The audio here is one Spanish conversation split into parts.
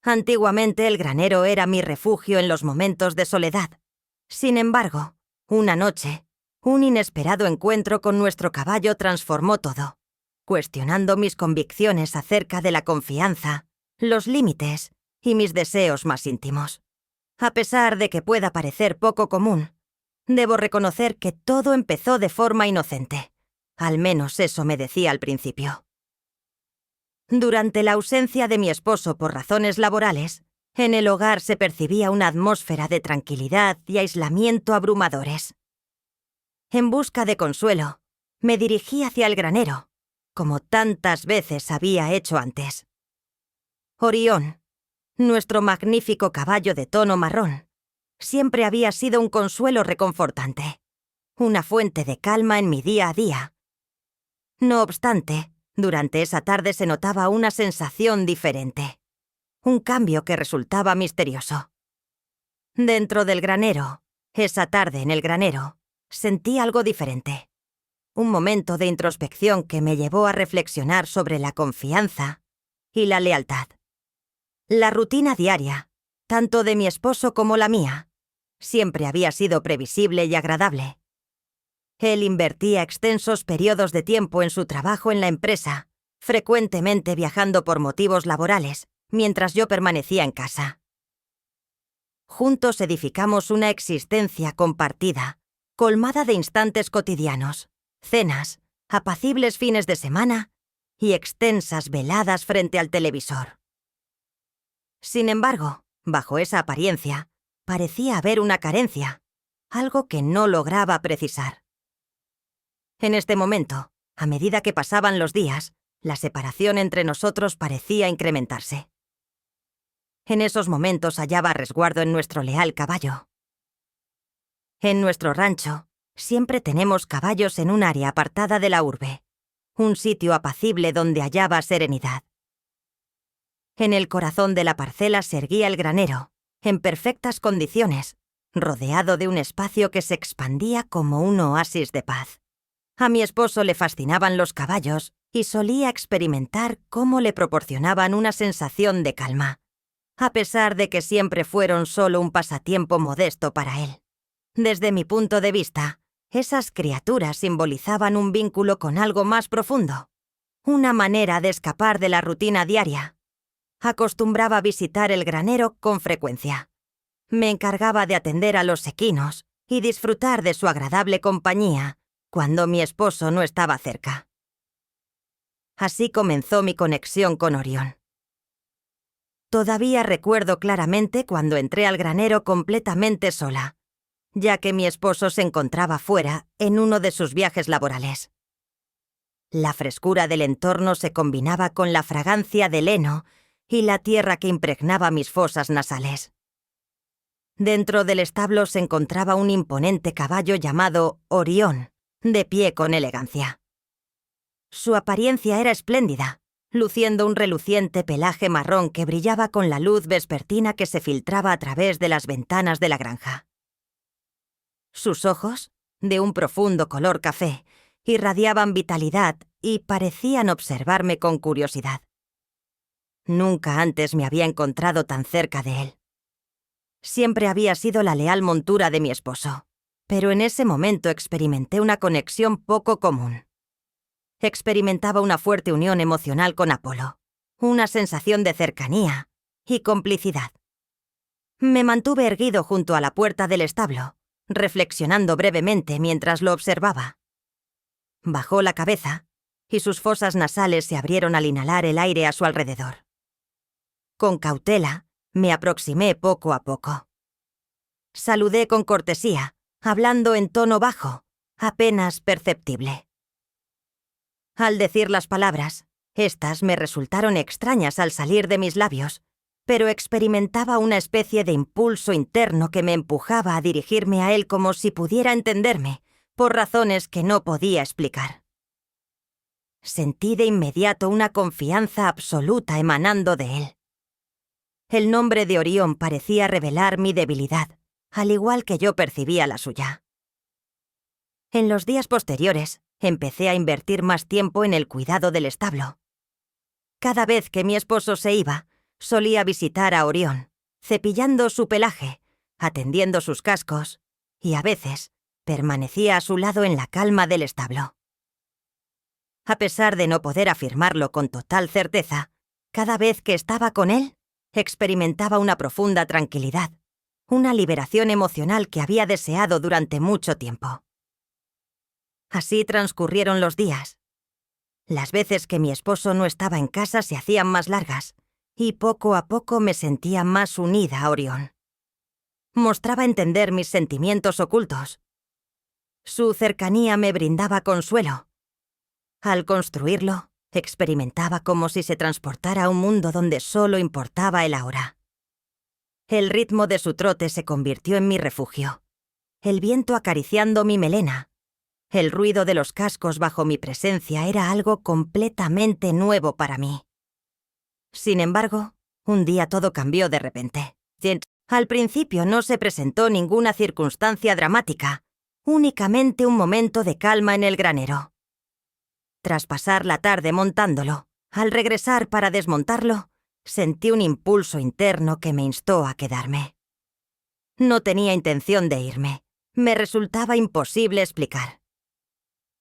Antiguamente el granero era mi refugio en los momentos de soledad. Sin embargo, una noche, un inesperado encuentro con nuestro caballo transformó todo, cuestionando mis convicciones acerca de la confianza, los límites y mis deseos más íntimos. A pesar de que pueda parecer poco común, debo reconocer que todo empezó de forma inocente. Al menos eso me decía al principio. Durante la ausencia de mi esposo por razones laborales, en el hogar se percibía una atmósfera de tranquilidad y aislamiento abrumadores. En busca de consuelo, me dirigí hacia el granero, como tantas veces había hecho antes. Orión, nuestro magnífico caballo de tono marrón, siempre había sido un consuelo reconfortante, una fuente de calma en mi día a día. No obstante, durante esa tarde se notaba una sensación diferente, un cambio que resultaba misterioso. Dentro del granero, esa tarde en el granero, sentí algo diferente. Un momento de introspección que me llevó a reflexionar sobre la confianza y la lealtad. La rutina diaria, tanto de mi esposo como la mía, siempre había sido previsible y agradable. Él invertía extensos periodos de tiempo en su trabajo en la empresa, frecuentemente viajando por motivos laborales, mientras yo permanecía en casa. Juntos edificamos una existencia compartida, colmada de instantes cotidianos, cenas, apacibles fines de semana y extensas veladas frente al televisor. Sin embargo, bajo esa apariencia, parecía haber una carencia, algo que no lograba precisar. En este momento, a medida que pasaban los días, la separación entre nosotros parecía incrementarse. En esos momentos hallaba resguardo en nuestro leal caballo. En nuestro rancho, siempre tenemos caballos en un área apartada de la urbe, un sitio apacible donde hallaba serenidad. En el corazón de la parcela se erguía el granero, en perfectas condiciones, rodeado de un espacio que se expandía como un oasis de paz. A mi esposo le fascinaban los caballos y solía experimentar cómo le proporcionaban una sensación de calma, a pesar de que siempre fueron solo un pasatiempo modesto para él. Desde mi punto de vista, esas criaturas simbolizaban un vínculo con algo más profundo, una manera de escapar de la rutina diaria. Acostumbraba visitar el granero con frecuencia. Me encargaba de atender a los equinos y disfrutar de su agradable compañía cuando mi esposo no estaba cerca. Así comenzó mi conexión con Orión. Todavía recuerdo claramente cuando entré al granero completamente sola, ya que mi esposo se encontraba fuera en uno de sus viajes laborales. La frescura del entorno se combinaba con la fragancia del heno y la tierra que impregnaba mis fosas nasales. Dentro del establo se encontraba un imponente caballo llamado Orión, de pie con elegancia. Su apariencia era espléndida, luciendo un reluciente pelaje marrón que brillaba con la luz vespertina que se filtraba a través de las ventanas de la granja. Sus ojos, de un profundo color café, irradiaban vitalidad y parecían observarme con curiosidad. Nunca antes me había encontrado tan cerca de él. Siempre había sido la leal montura de mi esposo, pero en ese momento experimenté una conexión poco común. Experimentaba una fuerte unión emocional con Apolo, una sensación de cercanía y complicidad. Me mantuve erguido junto a la puerta del establo, reflexionando brevemente mientras lo observaba. Bajó la cabeza y sus fosas nasales se abrieron al inhalar el aire a su alrededor. Con cautela, me aproximé poco a poco. Saludé con cortesía, hablando en tono bajo, apenas perceptible. Al decir las palabras, estas me resultaron extrañas al salir de mis labios, pero experimentaba una especie de impulso interno que me empujaba a dirigirme a él como si pudiera entenderme, por razones que no podía explicar. Sentí de inmediato una confianza absoluta emanando de él. El nombre de Orión parecía revelar mi debilidad, al igual que yo percibía la suya. En los días posteriores, empecé a invertir más tiempo en el cuidado del establo. Cada vez que mi esposo se iba, solía visitar a Orión, cepillando su pelaje, atendiendo sus cascos, y a veces permanecía a su lado en la calma del establo. A pesar de no poder afirmarlo con total certeza, cada vez que estaba con él, experimentaba una profunda tranquilidad, una liberación emocional que había deseado durante mucho tiempo. Así transcurrieron los días. Las veces que mi esposo no estaba en casa se hacían más largas, y poco a poco me sentía más unida a Orión. Mostraba entender mis sentimientos ocultos. Su cercanía me brindaba consuelo. Al construirlo, experimentaba como si se transportara a un mundo donde solo importaba el ahora. El ritmo de su trote se convirtió en mi refugio. El viento acariciando mi melena. El ruido de los cascos bajo mi presencia era algo completamente nuevo para mí. Sin embargo, un día todo cambió de repente. Al principio no se presentó ninguna circunstancia dramática, únicamente un momento de calma en el granero. Tras pasar la tarde montándolo, al regresar para desmontarlo, sentí un impulso interno que me instó a quedarme. No tenía intención de irme. Me resultaba imposible explicar.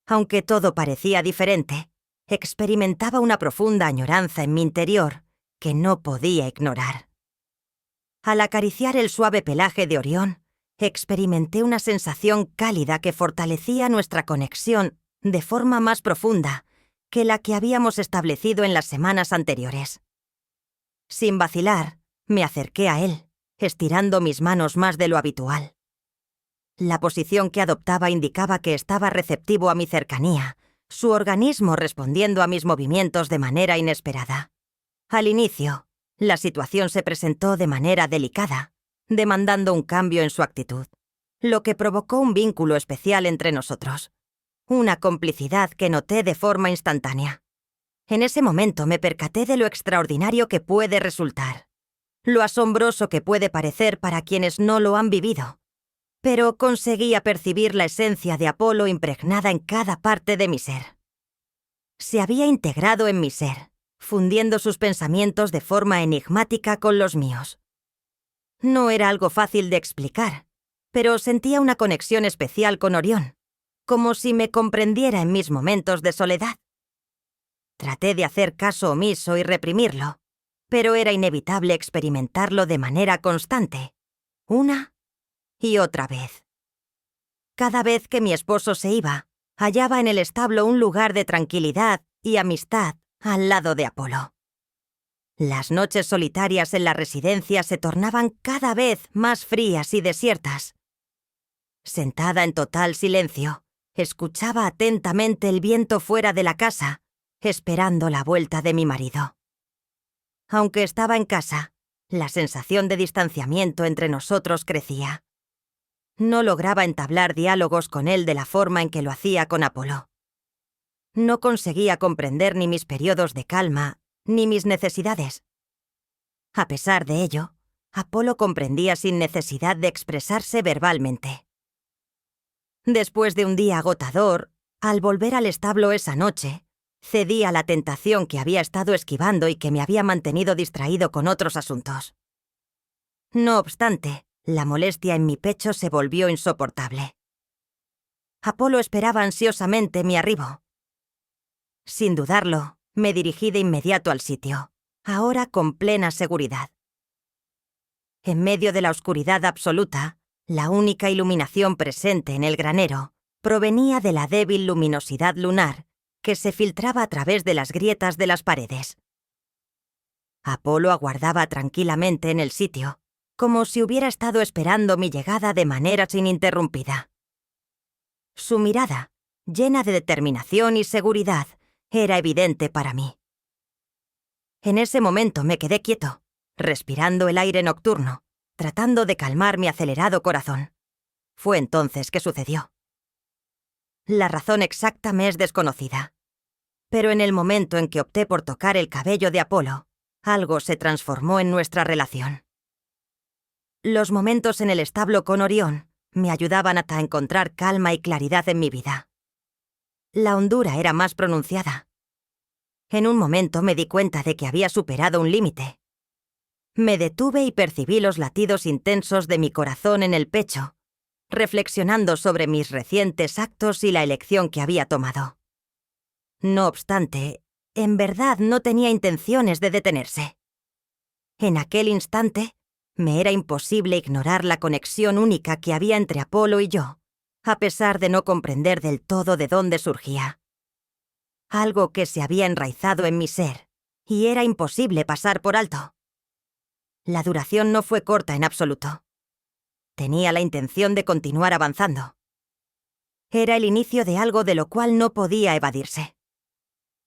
Aunque todo parecía diferente, experimentaba una profunda añoranza en mi interior que no podía ignorar. Al acariciar el suave pelaje de Orión, experimenté una sensación cálida que fortalecía nuestra conexión de forma más profunda que la que habíamos establecido en las semanas anteriores. Sin vacilar, me acerqué a él, estirando mis manos más de lo habitual. La posición que adoptaba indicaba que estaba receptivo a mi cercanía, su organismo respondiendo a mis movimientos de manera inesperada. Al inicio, la situación se presentó de manera delicada, demandando un cambio en su actitud, lo que provocó un vínculo especial entre nosotros. Una complicidad que noté de forma instantánea. En ese momento me percaté de lo extraordinario que puede resultar, lo asombroso que puede parecer para quienes no lo han vivido, pero conseguía percibir la esencia de Apolo impregnada en cada parte de mi ser. Se había integrado en mi ser, fundiendo sus pensamientos de forma enigmática con los míos. No era algo fácil de explicar, pero sentía una conexión especial con Orión, como si me comprendiera en mis momentos de soledad. Traté de hacer caso omiso y reprimirlo, pero era inevitable experimentarlo de manera constante, una y otra vez. Cada vez que mi esposo se iba, hallaba en el establo un lugar de tranquilidad y amistad al lado de Apolo. Las noches solitarias en la residencia se tornaban cada vez más frías y desiertas. Sentada en total silencio, escuchaba atentamente el viento fuera de la casa, esperando la vuelta de mi marido. Aunque estaba en casa, la sensación de distanciamiento entre nosotros crecía. No lograba entablar diálogos con él de la forma en que lo hacía con Apolo. No conseguía comprender ni mis periodos de calma, ni mis necesidades. A pesar de ello, Apolo comprendía sin necesidad de expresarse verbalmente. Después de un día agotador, al volver al establo esa noche, cedí a la tentación que había estado esquivando y que me había mantenido distraído con otros asuntos. No obstante, la molestia en mi pecho se volvió insoportable. Apolo esperaba ansiosamente mi arribo. Sin dudarlo, me dirigí de inmediato al sitio, ahora con plena seguridad. En medio de la oscuridad absoluta, la única iluminación presente en el granero provenía de la débil luminosidad lunar que se filtraba a través de las grietas de las paredes. Apolo aguardaba tranquilamente en el sitio, como si hubiera estado esperando mi llegada de manera ininterrumpida. Su mirada, llena de determinación y seguridad, era evidente para mí. En ese momento me quedé quieto, respirando el aire nocturno, tratando de calmar mi acelerado corazón. Fue entonces que sucedió. La razón exacta me es desconocida, pero en el momento en que opté por tocar el cabello de Apolo, algo se transformó en nuestra relación. Los momentos en el establo con Orión me ayudaban hasta encontrar calma y claridad en mi vida. La hondura era más pronunciada. En un momento me di cuenta de que había superado un límite. Me detuve y percibí los latidos intensos de mi corazón en el pecho, reflexionando sobre mis recientes actos y la elección que había tomado. No obstante, en verdad no tenía intenciones de detenerse. En aquel instante, me era imposible ignorar la conexión única que había entre Apolo y yo, a pesar de no comprender del todo de dónde surgía. Algo que se había enraizado en mi ser, y era imposible pasar por alto. La duración no fue corta en absoluto. Tenía la intención de continuar avanzando. Era el inicio de algo de lo cual no podía evadirse.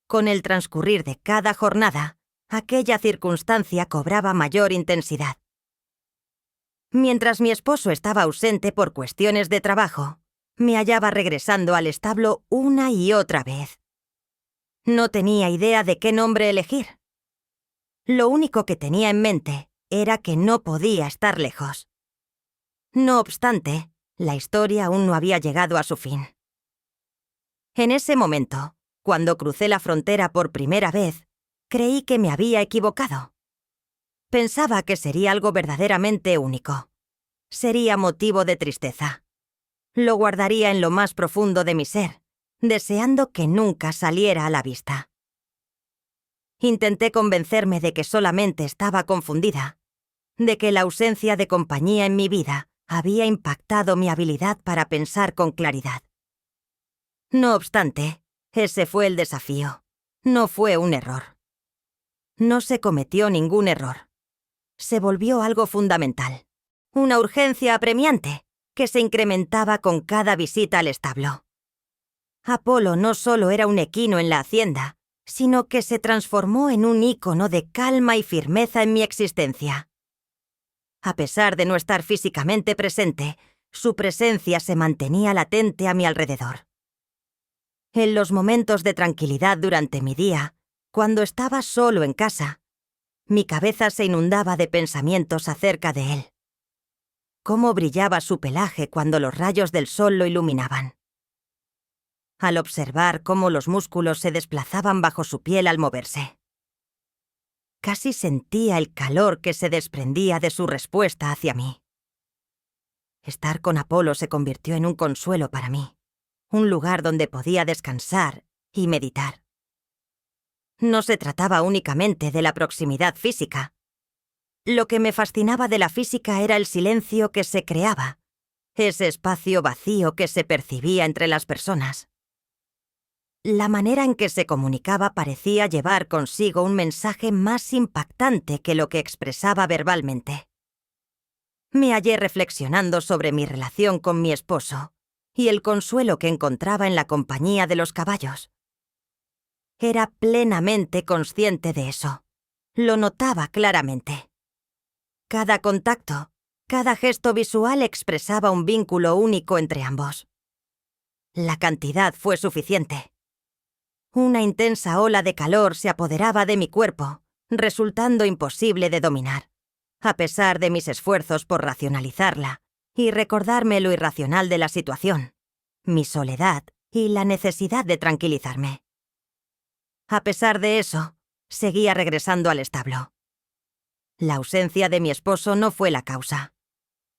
Con el transcurrir de cada jornada, aquella circunstancia cobraba mayor intensidad. Mientras mi esposo estaba ausente por cuestiones de trabajo, me hallaba regresando al establo una y otra vez. No tenía idea de qué nombre elegir. Lo único que tenía en mente era que no podía estar lejos. No obstante, la historia aún no había llegado a su fin. En ese momento, cuando crucé la frontera por primera vez, creí que me había equivocado. Pensaba que sería algo verdaderamente único. Sería motivo de tristeza. Lo guardaría en lo más profundo de mi ser, deseando que nunca saliera a la vista. Intenté convencerme de que solamente estaba confundida, de que la ausencia de compañía en mi vida había impactado mi habilidad para pensar con claridad. No obstante, ese fue el desafío. No fue un error. No se cometió ningún error. Se volvió algo fundamental. Una urgencia apremiante que se incrementaba con cada visita al establo. Apolo no solo era un equino en la hacienda, sino que se transformó en un ícono de calma y firmeza en mi existencia. A pesar de no estar físicamente presente, su presencia se mantenía latente a mi alrededor. En los momentos de tranquilidad durante mi día, cuando estaba solo en casa, mi cabeza se inundaba de pensamientos acerca de él. Cómo brillaba su pelaje cuando los rayos del sol lo iluminaban. Al observar cómo los músculos se desplazaban bajo su piel al moverse. Casi sentía el calor que se desprendía de su respuesta hacia mí. Estar con Apolo se convirtió en un consuelo para mí, un lugar donde podía descansar y meditar. No se trataba únicamente de la proximidad física. Lo que me fascinaba de la física era el silencio que se creaba, ese espacio vacío que se percibía entre las personas. La manera en que se comunicaba parecía llevar consigo un mensaje más impactante que lo que expresaba verbalmente. Me hallé reflexionando sobre mi relación con mi esposo y el consuelo que encontraba en la compañía de los caballos. Era plenamente consciente de eso. Lo notaba claramente. Cada contacto, cada gesto visual expresaba un vínculo único entre ambos. La cantidad fue suficiente. Una intensa ola de calor se apoderaba de mi cuerpo, resultando imposible de dominar, a pesar de mis esfuerzos por racionalizarla y recordarme lo irracional de la situación, mi soledad y la necesidad de tranquilizarme. A pesar de eso, seguía regresando al establo. La ausencia de mi esposo no fue la causa.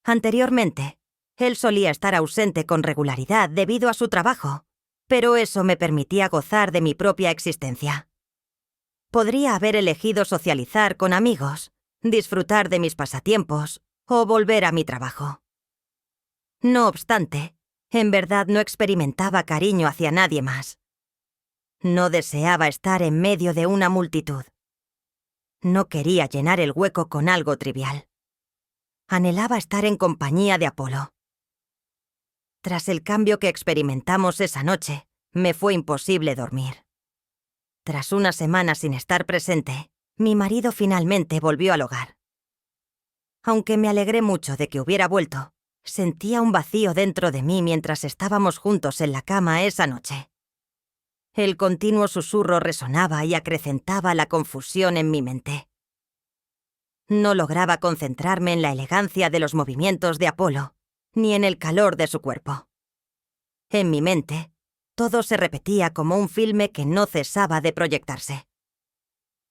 Anteriormente, él solía estar ausente con regularidad debido a su trabajo, pero eso me permitía gozar de mi propia existencia. Podría haber elegido socializar con amigos, disfrutar de mis pasatiempos o volver a mi trabajo. No obstante, en verdad no experimentaba cariño hacia nadie más. No deseaba estar en medio de una multitud. No quería llenar el hueco con algo trivial. Anhelaba estar en compañía de Apolo. Tras el cambio que experimentamos esa noche, me fue imposible dormir. Tras una semana sin estar presente, mi marido finalmente volvió al hogar. Aunque me alegré mucho de que hubiera vuelto, sentía un vacío dentro de mí mientras estábamos juntos en la cama esa noche. El continuo susurro resonaba y acrecentaba la confusión en mi mente. No lograba concentrarme en la elegancia de los movimientos de Apolo, ni en el calor de su cuerpo. En mi mente, todo se repetía como un filme que no cesaba de proyectarse.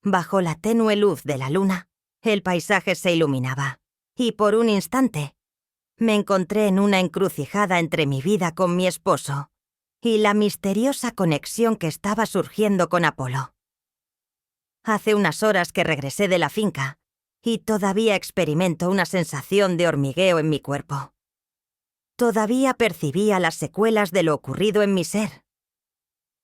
Bajo la tenue luz de la luna, El paisaje se iluminaba, y por un instante me encontré en una encrucijada entre mi vida con mi esposo y la misteriosa conexión que estaba surgiendo con Apolo. Hace unas horas que regresé de la finca y todavía experimento una sensación de hormigueo en mi cuerpo. Todavía percibía las secuelas de lo ocurrido en mi ser.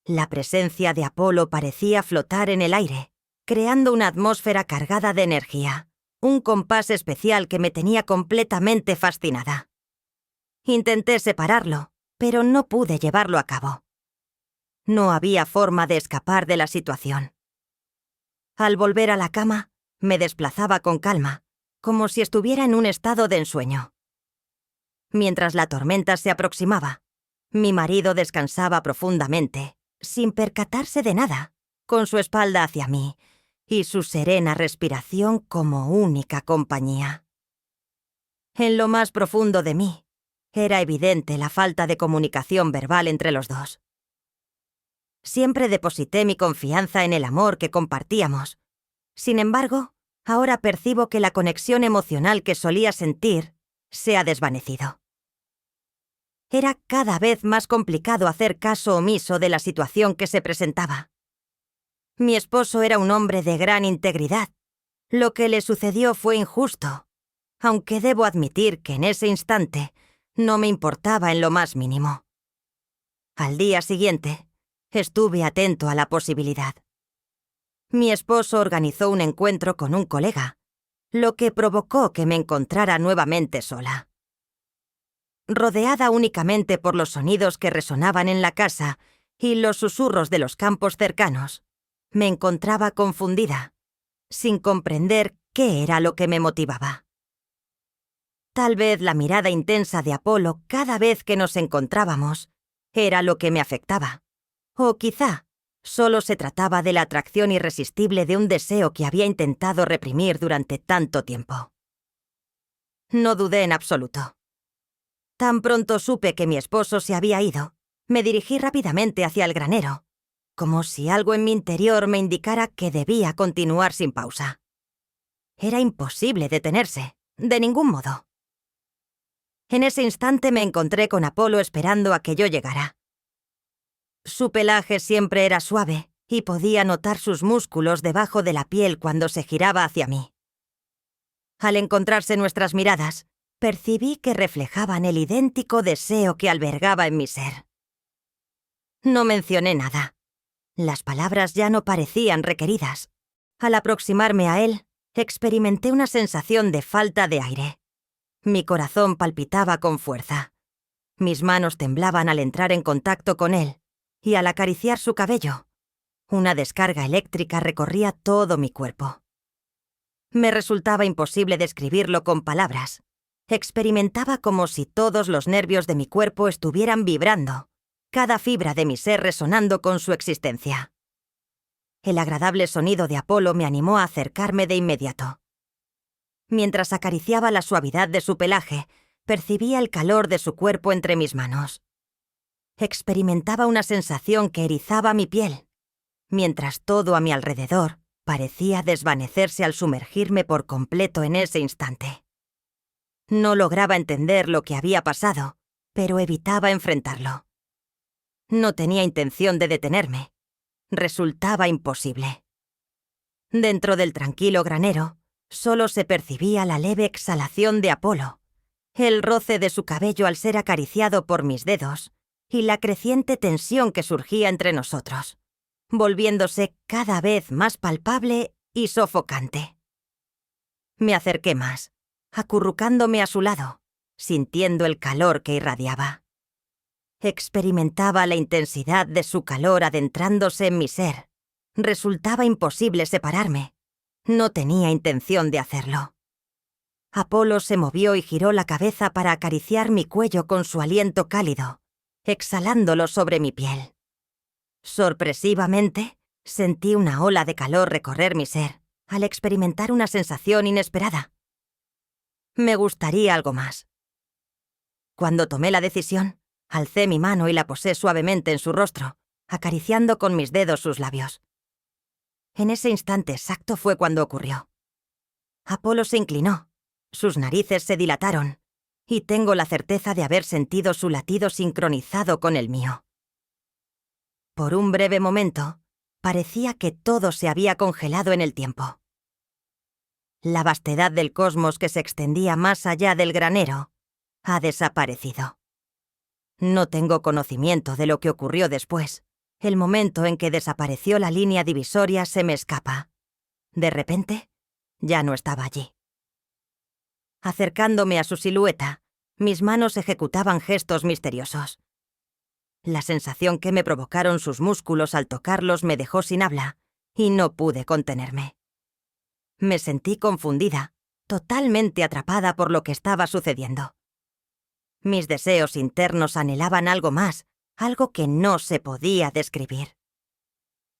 La presencia de Apolo parecía flotar en el aire, creando una atmósfera cargada de energía, un compás especial que me tenía completamente fascinada. Intenté separarlo, pero no pude llevarlo a cabo. No había forma de escapar de la situación. Al volver a la cama, me desplazaba con calma, como si estuviera en un estado de ensueño. Mientras la tormenta se aproximaba, mi marido descansaba profundamente, sin percatarse de nada, con su espalda hacia mí y su serena respiración como única compañía. En lo más profundo de mí, era evidente la falta de comunicación verbal entre los dos. Siempre deposité mi confianza en el amor que compartíamos. Sin embargo, ahora percibo que la conexión emocional que solía sentir se ha desvanecido. Era cada vez más complicado hacer caso omiso de la situación que se presentaba. Mi esposo era un hombre de gran integridad. Lo que le sucedió fue injusto, aunque debo admitir que en ese instante no me importaba en lo más mínimo. Al día siguiente, estuve atento a la posibilidad. Mi esposo organizó un encuentro con un colega, lo que provocó que me encontrara nuevamente sola. Rodeada únicamente por los sonidos que resonaban en la casa y los susurros de los campos cercanos, me encontraba confundida, sin comprender qué era lo que me motivaba. Tal vez la mirada intensa de Apolo cada vez que nos encontrábamos era lo que me afectaba. O quizá solo se trataba de la atracción irresistible de un deseo que había intentado reprimir durante tanto tiempo. No dudé en absoluto. Tan pronto supe que mi esposo se había ido, me dirigí rápidamente hacia el granero, como si algo en mi interior me indicara que debía continuar sin pausa. Era imposible detenerse, de ningún modo. En ese instante me encontré con Apolo esperando a que yo llegara. Su pelaje siempre era suave y podía notar sus músculos debajo de la piel cuando se giraba hacia mí. Al encontrarse nuestras miradas, percibí que reflejaban el idéntico deseo que albergaba en mi ser. No mencioné nada. Las palabras ya no parecían requeridas. Al aproximarme a él, experimenté una sensación de falta de aire. Mi corazón palpitaba con fuerza. Mis manos temblaban al entrar en contacto con él, y al acariciar su cabello, una descarga eléctrica recorría todo mi cuerpo. Me resultaba imposible describirlo con palabras. Experimentaba como si todos los nervios de mi cuerpo estuvieran vibrando, cada fibra de mi ser resonando con su existencia. El agradable sonido de Apolo me animó a acercarme de inmediato. Mientras acariciaba la suavidad de su pelaje, percibía el calor de su cuerpo entre mis manos. Experimentaba una sensación que erizaba mi piel, mientras todo a mi alrededor parecía desvanecerse al sumergirme por completo en ese instante. No lograba entender lo que había pasado, pero evitaba enfrentarlo. No tenía intención de detenerme. Resultaba imposible. Dentro del tranquilo granero, solo se percibía la leve exhalación de Apolo, el roce de su cabello al ser acariciado por mis dedos y la creciente tensión que surgía entre nosotros, volviéndose cada vez más palpable y sofocante. Me acerqué más, acurrucándome a su lado, sintiendo el calor que irradiaba. Experimentaba la intensidad de su calor adentrándose en mi ser. Resultaba imposible separarme. No tenía intención de hacerlo. Apolo se movió y giró la cabeza para acariciar mi cuello con su aliento cálido, exhalándolo sobre mi piel. Sorpresivamente, sentí una ola de calor recorrer mi ser, al experimentar una sensación inesperada. Me gustaría algo más. Cuando tomé la decisión, alcé mi mano y la posé suavemente en su rostro, acariciando con mis dedos sus labios. En ese instante exacto fue cuando ocurrió. Apolo se inclinó, sus narices se dilataron, y tengo la certeza de haber sentido su latido sincronizado con el mío. Por un breve momento, parecía que todo se había congelado en el tiempo. La vastedad del cosmos que se extendía más allá del granero ha desaparecido. No tengo conocimiento de lo que ocurrió después. El momento en que desapareció la línea divisoria se me escapa. De repente, ya no estaba allí. Acercándome a su silueta, mis manos ejecutaban gestos misteriosos. La sensación que me provocaron sus músculos al tocarlos me dejó sin habla, y no pude contenerme. Me sentí confundida, totalmente atrapada por lo que estaba sucediendo. Mis deseos internos anhelaban algo más, algo que no se podía describir.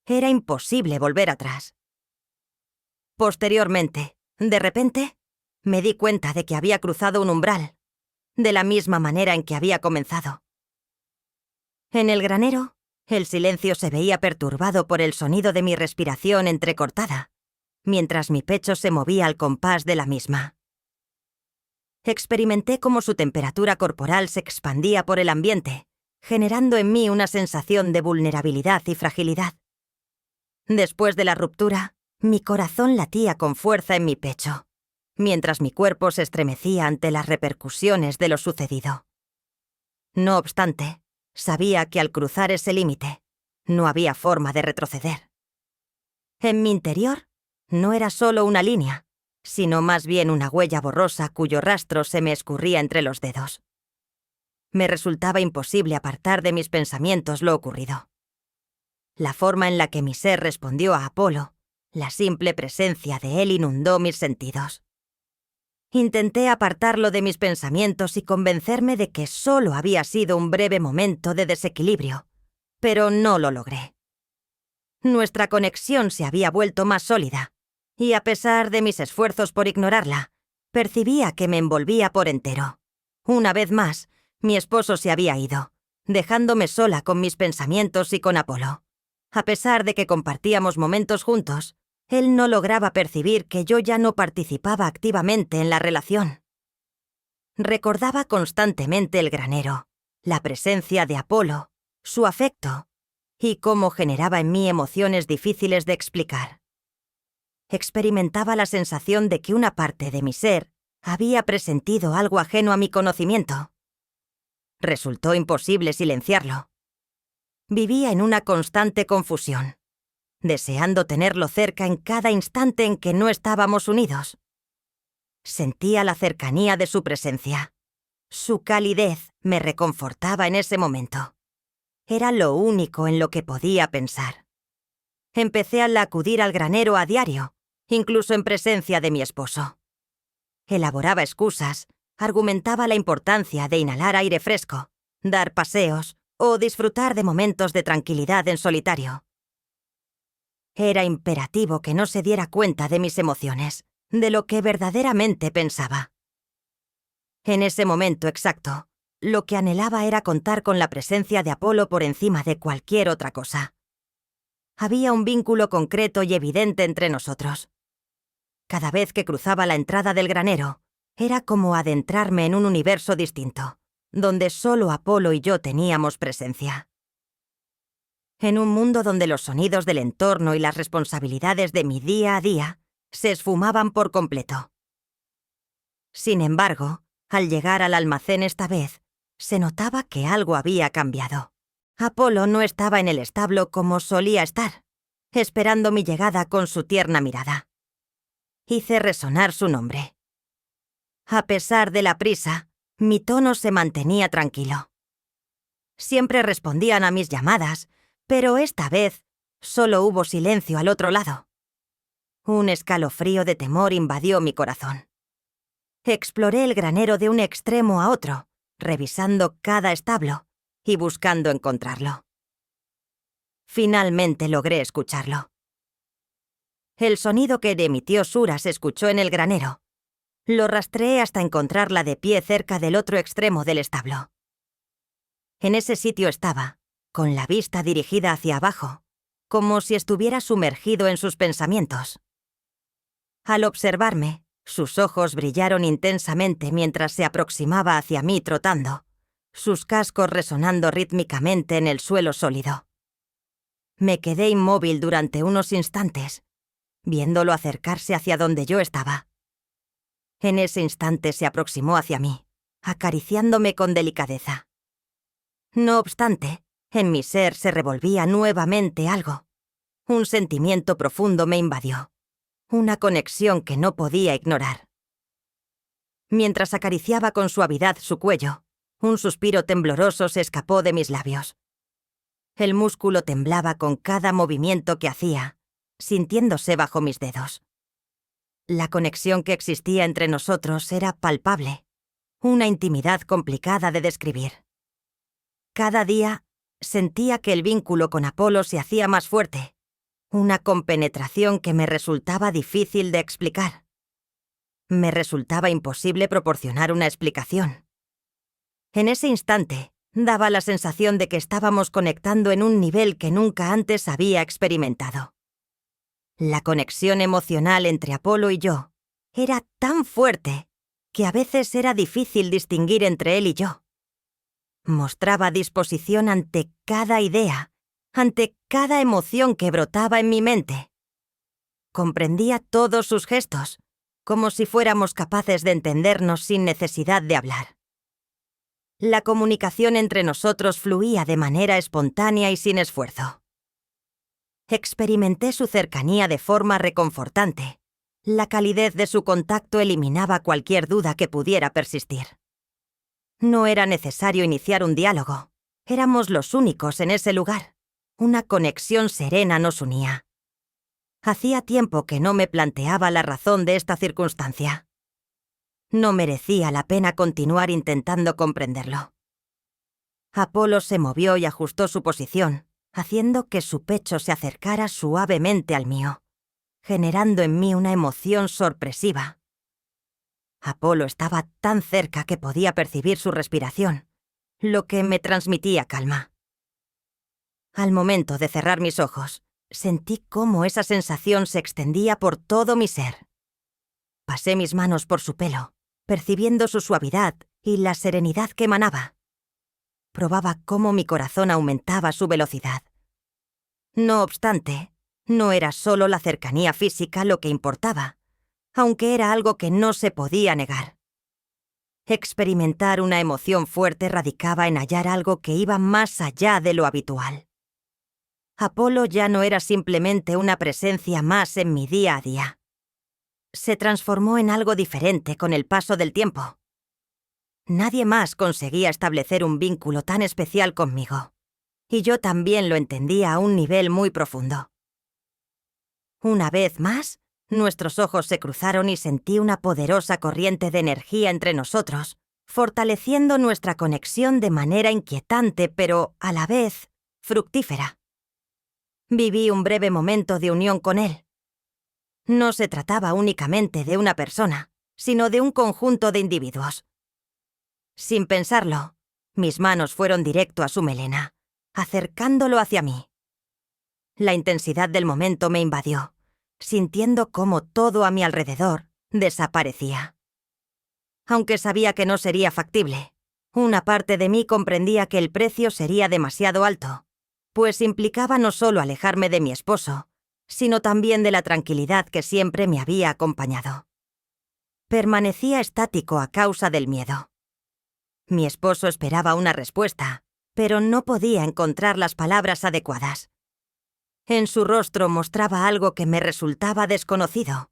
Era imposible volver atrás. Posteriormente, de repente, me di cuenta de que había cruzado un umbral, de la misma manera en que había comenzado. En el granero, el silencio se veía perturbado por el sonido de mi respiración entrecortada, mientras mi pecho se movía al compás de la misma. Experimenté cómo su temperatura corporal se expandía por el ambiente, generando en mí una sensación de vulnerabilidad y fragilidad. Después de la ruptura, mi corazón latía con fuerza en mi pecho, mientras mi cuerpo se estremecía ante las repercusiones de lo sucedido. No obstante, sabía que al cruzar ese límite, no había forma de retroceder. En mi interior, no era solo una línea, sino más bien una huella borrosa cuyo rastro se me escurría entre los dedos. Me resultaba imposible apartar de mis pensamientos lo ocurrido. La forma en la que mi ser respondió a Apolo, la simple presencia de él inundó mis sentidos. Intenté apartarlo de mis pensamientos y convencerme de que solo había sido un breve momento de desequilibrio, pero no lo logré. Nuestra conexión se había vuelto más sólida, y a pesar de mis esfuerzos por ignorarla, percibía que me envolvía por entero. Una vez más, mi esposo se había ido, dejándome sola con mis pensamientos y con Apolo. A pesar de que compartíamos momentos juntos, él no lograba percibir que yo ya no participaba activamente en la relación. Recordaba constantemente el granero, la presencia de Apolo, su afecto, y cómo generaba en mí emociones difíciles de explicar. Experimentaba la sensación de que una parte de mi ser había presentido algo ajeno a mi conocimiento. Resultó imposible silenciarlo. Vivía en una constante confusión, deseando tenerlo cerca en cada instante en que no estábamos unidos. Sentía la cercanía de su presencia. Su calidez me reconfortaba en ese momento. Era lo único en lo que podía pensar. Empecé a acudir al granero a diario, incluso en presencia de mi esposo. Elaboraba excusas, argumentaba la importancia de inhalar aire fresco, dar paseos o disfrutar de momentos de tranquilidad en solitario. Era imperativo que no se diera cuenta de mis emociones, de lo que verdaderamente pensaba. En ese momento exacto, lo que anhelaba era contar con la presencia de Apolo por encima de cualquier otra cosa. Había un vínculo concreto y evidente entre nosotros. Cada vez que cruzaba la entrada del granero, era como adentrarme en un universo distinto, donde solo Apolo y yo teníamos presencia. En un mundo donde los sonidos del entorno y las responsabilidades de mi día a día se esfumaban por completo. Sin embargo, al llegar al almacén esta vez, se notaba que algo había cambiado. Apolo no estaba en el establo como solía estar, esperando mi llegada con su tierna mirada. Hice resonar su nombre. A pesar de la prisa, mi tono se mantenía tranquilo. Siempre respondían a mis llamadas, pero esta vez solo hubo silencio al otro lado. Un escalofrío de temor invadió mi corazón. Exploré el granero de un extremo a otro, revisando cada establo y buscando encontrarlo. Finalmente logré escucharlo. El sonido que emitió Sura se escuchó en el granero. Lo rastreé hasta encontrarla de pie cerca del otro extremo del establo. En ese sitio estaba, con la vista dirigida hacia abajo, como si estuviera sumergido en sus pensamientos. Al observarme, Sus ojos brillaron intensamente mientras se aproximaba hacia mí trotando, sus cascos resonando rítmicamente en el suelo sólido. Me quedé inmóvil durante unos instantes, viéndolo acercarse hacia donde yo estaba. En ese instante se aproximó hacia mí, acariciándome con delicadeza. No obstante, en mi ser se revolvía nuevamente algo. Un sentimiento profundo me invadió, una conexión que no podía ignorar. Mientras acariciaba con suavidad su cuello, un suspiro tembloroso se escapó de mis labios. El músculo temblaba con cada movimiento que hacía, sintiéndose bajo mis dedos. La conexión que existía entre nosotros era palpable, una intimidad complicada de describir. Cada día sentía que el vínculo con Apolo se hacía más fuerte, una compenetración que me resultaba difícil de explicar. Me resultaba imposible proporcionar una explicación. En ese instante, daba la sensación de que estábamos conectando en un nivel que nunca antes había experimentado. La conexión emocional entre Apolo y yo era tan fuerte que a veces era difícil distinguir entre él y yo. Mostraba disposición ante cada idea, ante cada emoción que brotaba en mi mente. Comprendía todos sus gestos, como si fuéramos capaces de entendernos sin necesidad de hablar. La comunicación entre nosotros fluía de manera espontánea y sin esfuerzo. Experimenté su cercanía de forma reconfortante. La calidez de su contacto eliminaba cualquier duda que pudiera persistir. No era necesario iniciar un diálogo. Éramos los únicos en ese lugar. Una conexión serena nos unía. Hacía tiempo que no me planteaba la razón de esta circunstancia. No merecía la pena continuar intentando comprenderlo. Apolo se movió y ajustó su posición, haciendo que su pecho se acercara suavemente al mío, generando en mí una emoción sorpresiva. Apolo estaba tan cerca que podía percibir su respiración, lo que me transmitía calma. Al momento de cerrar mis ojos, sentí cómo esa sensación se extendía por todo mi ser. Pasé mis manos por su pelo, percibiendo su suavidad y la serenidad que emanaba. Probaba cómo mi corazón aumentaba su velocidad. No obstante, no era solo la cercanía física lo que importaba, aunque era algo que no se podía negar. Experimentar una emoción fuerte radicaba en hallar algo que iba más allá de lo habitual. Apolo ya no era simplemente una presencia más en mi día a día. Se transformó en algo diferente con el paso del tiempo. Nadie más conseguía establecer un vínculo tan especial conmigo, y yo también lo entendía a un nivel muy profundo. Una vez más, nuestros ojos se cruzaron y sentí una poderosa corriente de energía entre nosotros, fortaleciendo nuestra conexión de manera inquietante, pero, a la vez, fructífera. Viví un breve momento de unión con él. No se trataba únicamente de una persona, sino de un conjunto de individuos. Sin pensarlo, mis manos fueron directo a su melena, acercándolo hacia mí. La intensidad del momento me invadió, sintiendo cómo todo a mi alrededor desaparecía. Aunque sabía que no sería factible, una parte de mí comprendía que el precio sería demasiado alto, pues implicaba no solo alejarme de mi esposo, sino también de la tranquilidad que siempre me había acompañado. Permanecía estático a causa del miedo. Mi esposo esperaba una respuesta, pero no podía encontrar las palabras adecuadas. En su rostro mostraba algo que me resultaba desconocido,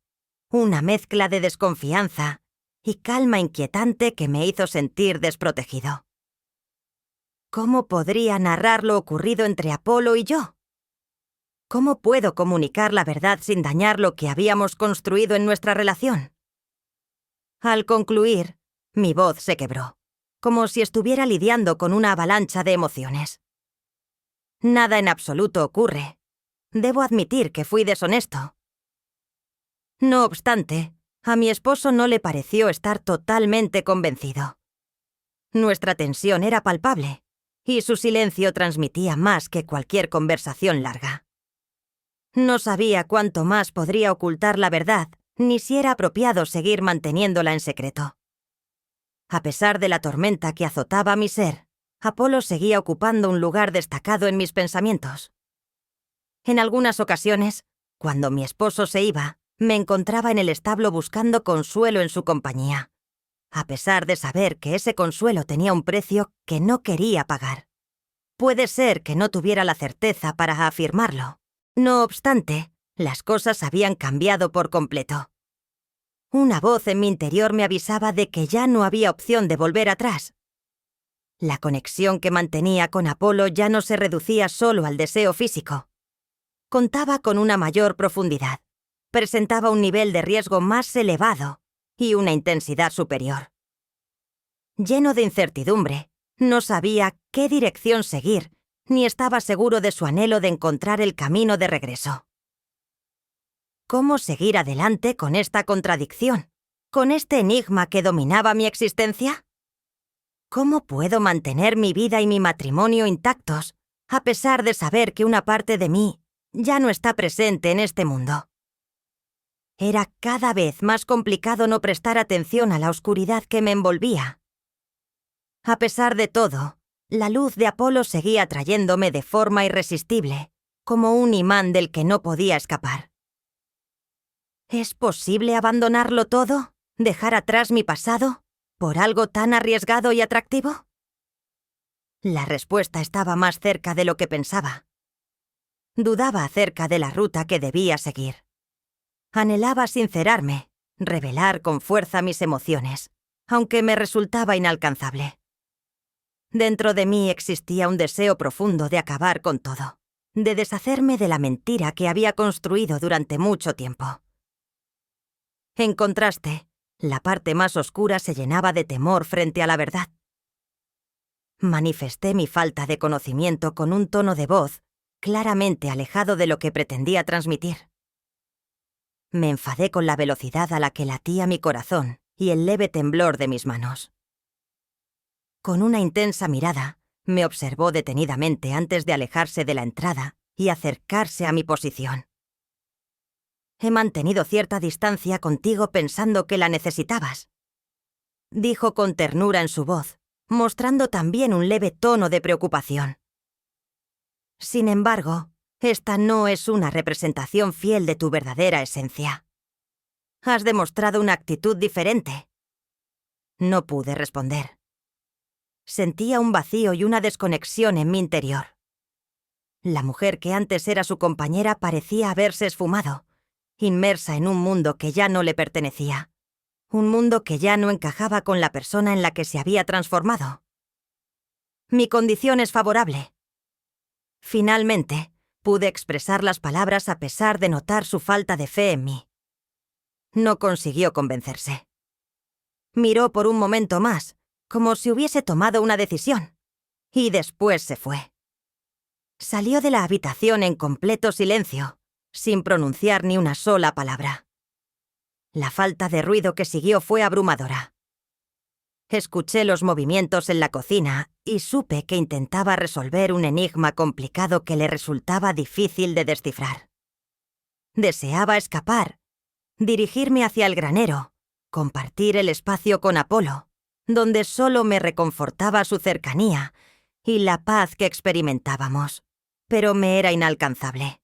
una mezcla de desconfianza y calma inquietante que me hizo sentir desprotegido. ¿Cómo podría narrar lo ocurrido entre Apolo y yo? ¿Cómo puedo comunicar la verdad sin dañar lo que habíamos construido en nuestra relación? Al concluir, mi voz se quebró, como si estuviera lidiando con una avalancha de emociones. Nada en absoluto ocurre. Debo admitir que fui deshonesto. No obstante, a mi esposo no le pareció estar totalmente convencido. Nuestra tensión era palpable, y su silencio transmitía más que cualquier conversación larga. No sabía cuánto más podría ocultar la verdad, ni si era apropiado seguir manteniéndola en secreto. A pesar de la tormenta que azotaba mi ser, Apolo seguía ocupando un lugar destacado en mis pensamientos. En algunas ocasiones, cuando mi esposo se iba, me encontraba en el establo buscando consuelo en su compañía, a pesar de saber que ese consuelo tenía un precio que no quería pagar. Puede ser que no tuviera la certeza para afirmarlo. No obstante, las cosas habían cambiado por completo. Una voz en mi interior me avisaba de que ya no había opción de volver atrás. La conexión que mantenía con Apolo ya no se reducía solo al deseo físico. Contaba con una mayor profundidad, presentaba un nivel de riesgo más elevado y una intensidad superior. Lleno de incertidumbre, no sabía qué dirección seguir, ni estaba seguro de su anhelo de encontrar el camino de regreso. ¿Cómo seguir adelante con esta contradicción, con este enigma que dominaba mi existencia? ¿Cómo puedo mantener mi vida y mi matrimonio intactos, a pesar de saber que una parte de mí ya no está presente en este mundo? Era cada vez más complicado no prestar atención a la oscuridad que me envolvía. A pesar de todo, la luz de Apolo seguía atrayéndome de forma irresistible, como un imán del que no podía escapar. ¿Es posible abandonarlo todo? ¿Dejar atrás mi pasado? ¿Por algo tan arriesgado y atractivo? La respuesta estaba más cerca de lo que pensaba. Dudaba acerca de la ruta que debía seguir. Anhelaba sincerarme, revelar con fuerza mis emociones, aunque me resultaba inalcanzable. Dentro de mí existía un deseo profundo de acabar con todo, de deshacerme de la mentira que había construido durante mucho tiempo. En contraste, la parte más oscura se llenaba de temor frente a la verdad. Manifesté mi falta de conocimiento con un tono de voz claramente alejado de lo que pretendía transmitir. Me enfadé con la velocidad a la que latía mi corazón y el leve temblor de mis manos. Con una intensa mirada, me observó detenidamente antes de alejarse de la entrada y acercarse a mi posición. He mantenido cierta distancia contigo pensando que la necesitabas, dijo con ternura en su voz, mostrando también un leve tono de preocupación. Sin embargo, esta no es una representación fiel de tu verdadera esencia. Has demostrado una actitud diferente. No pude responder. Sentía un vacío y una desconexión en mi interior. La mujer que antes era su compañera parecía haberse esfumado, inmersa en un mundo que ya no le pertenecía. Un mundo que ya no encajaba con la persona en la que se había transformado. Mi condición es favorable. Finalmente, pude expresar las palabras a pesar de notar su falta de fe en mí. No consiguió convencerse. Miró por un momento más, como si hubiese tomado una decisión, y después se fue. Salió de la habitación en completo silencio, sin pronunciar ni una sola palabra. La falta de ruido que siguió fue abrumadora. Escuché los movimientos en la cocina y supe que intentaba resolver un enigma complicado que le resultaba difícil de descifrar. Deseaba escapar, dirigirme hacia el granero, compartir el espacio con Apolo, donde solo me reconfortaba su cercanía y la paz que experimentábamos, pero me era inalcanzable.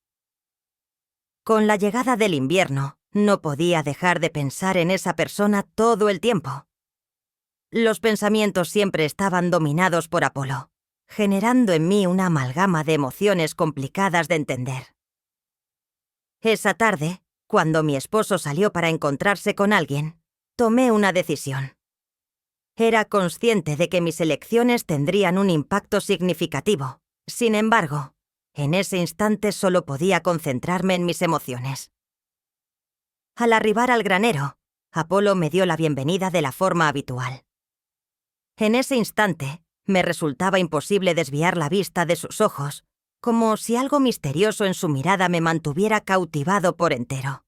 Con la llegada del invierno, no podía dejar de pensar en esa persona todo el tiempo. Los pensamientos siempre estaban dominados por Apolo, generando en mí una amalgama de emociones complicadas de entender. Esa tarde, cuando mi esposo salió para encontrarse con alguien, tomé una decisión. Era consciente de que mis elecciones tendrían un impacto significativo. Sin embargo, en ese instante solo podía concentrarme en mis emociones. Al arribar al granero, Apolo me dio la bienvenida de la forma habitual. En ese instante, me resultaba imposible desviar la vista de sus ojos, como si algo misterioso en su mirada me mantuviera cautivado por entero.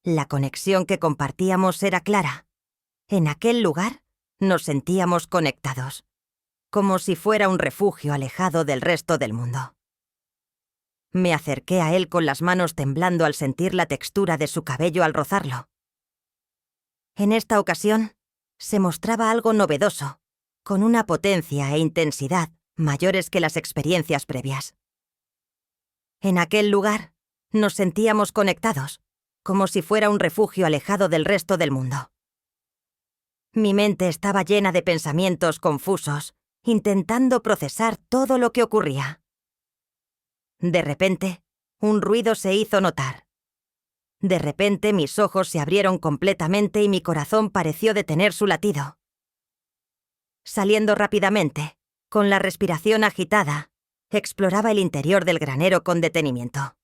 La conexión que compartíamos era clara. En aquel lugar, nos sentíamos conectados, como si fuera un refugio alejado del resto del mundo. Me acerqué a él con las manos temblando al sentir la textura de su cabello al rozarlo. En esta ocasión, se mostraba algo novedoso, con una potencia e intensidad mayores que las experiencias previas. En aquel lugar, nos sentíamos conectados, como si fuera un refugio alejado del resto del mundo. Mi mente estaba llena de pensamientos confusos, intentando procesar todo lo que ocurría. De repente, un ruido se hizo notar. De repente mis ojos se abrieron completamente y mi corazón pareció detener su latido. Saliendo rápidamente, con la respiración agitada, exploraba el interior del granero con detenimiento.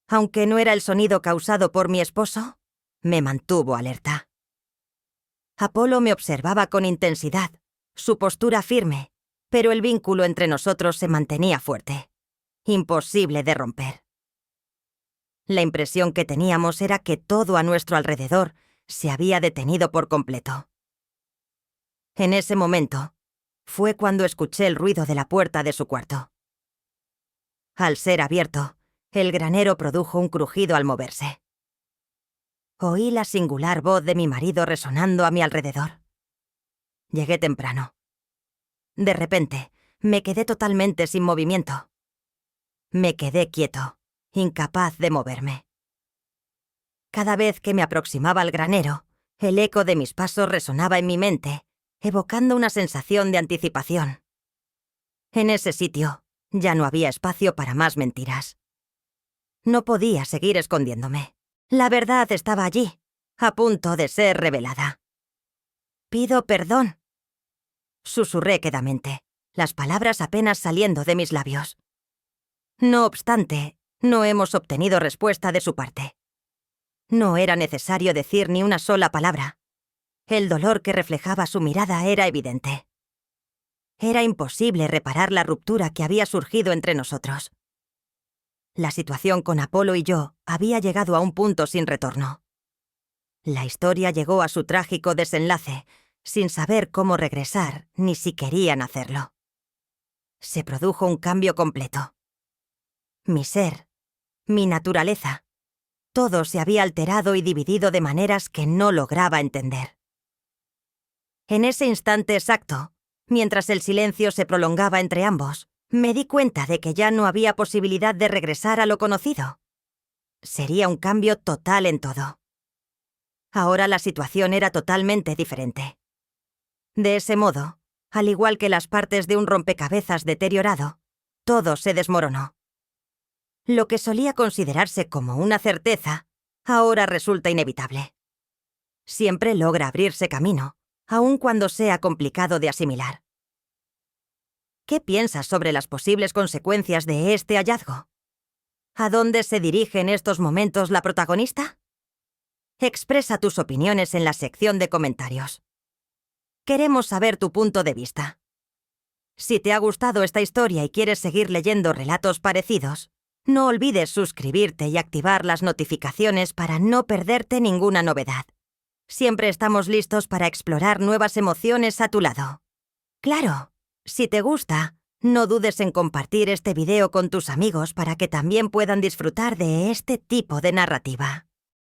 Aunque no era el sonido causado por mi esposo, me mantuvo alerta. Apolo me observaba con intensidad, su postura firme, pero el vínculo entre nosotros se mantenía fuerte. Imposible de romper. La impresión que teníamos era que todo a nuestro alrededor se había detenido por completo. En ese momento, fue cuando escuché el ruido de la puerta de su cuarto. Al ser abierto, el granero produjo un crujido al moverse. Oí la singular voz de mi marido resonando a mi alrededor. Llegué temprano. De repente, me quedé totalmente sin movimiento. Me quedé quieto, incapaz de moverme. Cada vez que me aproximaba al granero, el eco de mis pasos resonaba en mi mente, evocando una sensación de anticipación. En ese sitio, ya no había espacio para más mentiras. No podía seguir escondiéndome. La verdad estaba allí, a punto de ser revelada. «Pido perdón», susurré quedamente, las palabras apenas saliendo de mis labios. No obstante, no hemos obtenido respuesta de su parte. No era necesario decir ni una sola palabra. El dolor que reflejaba su mirada era evidente. Era imposible reparar la ruptura que había surgido entre nosotros. La situación con Apolo y yo había llegado a un punto sin retorno. La historia llegó a su trágico desenlace, sin saber cómo regresar ni si querían hacerlo. Se produjo un cambio completo. Mi ser, mi naturaleza, todo se había alterado y dividido de maneras que no lograba entender. En ese instante exacto, mientras el silencio se prolongaba entre ambos, me di cuenta de que ya no había posibilidad de regresar a lo conocido. Sería un cambio total en todo. Ahora la situación era totalmente diferente. De ese modo, al igual que las partes de un rompecabezas deteriorado, todo se desmoronó. Lo que solía considerarse como una certeza, ahora resulta inevitable. Siempre logra abrirse camino, aun cuando sea complicado de asimilar. ¿Qué piensas sobre las posibles consecuencias de este hallazgo? ¿A dónde se dirige en estos momentos la protagonista? Expresa tus opiniones en la sección de comentarios. Queremos saber tu punto de vista. Si te ha gustado esta historia y quieres seguir leyendo relatos parecidos, no olvides suscribirte y activar las notificaciones para no perderte ninguna novedad. Siempre estamos listos para explorar nuevas emociones a tu lado. Claro, si te gusta, no dudes en compartir este video con tus amigos para que también puedan disfrutar de este tipo de narrativa.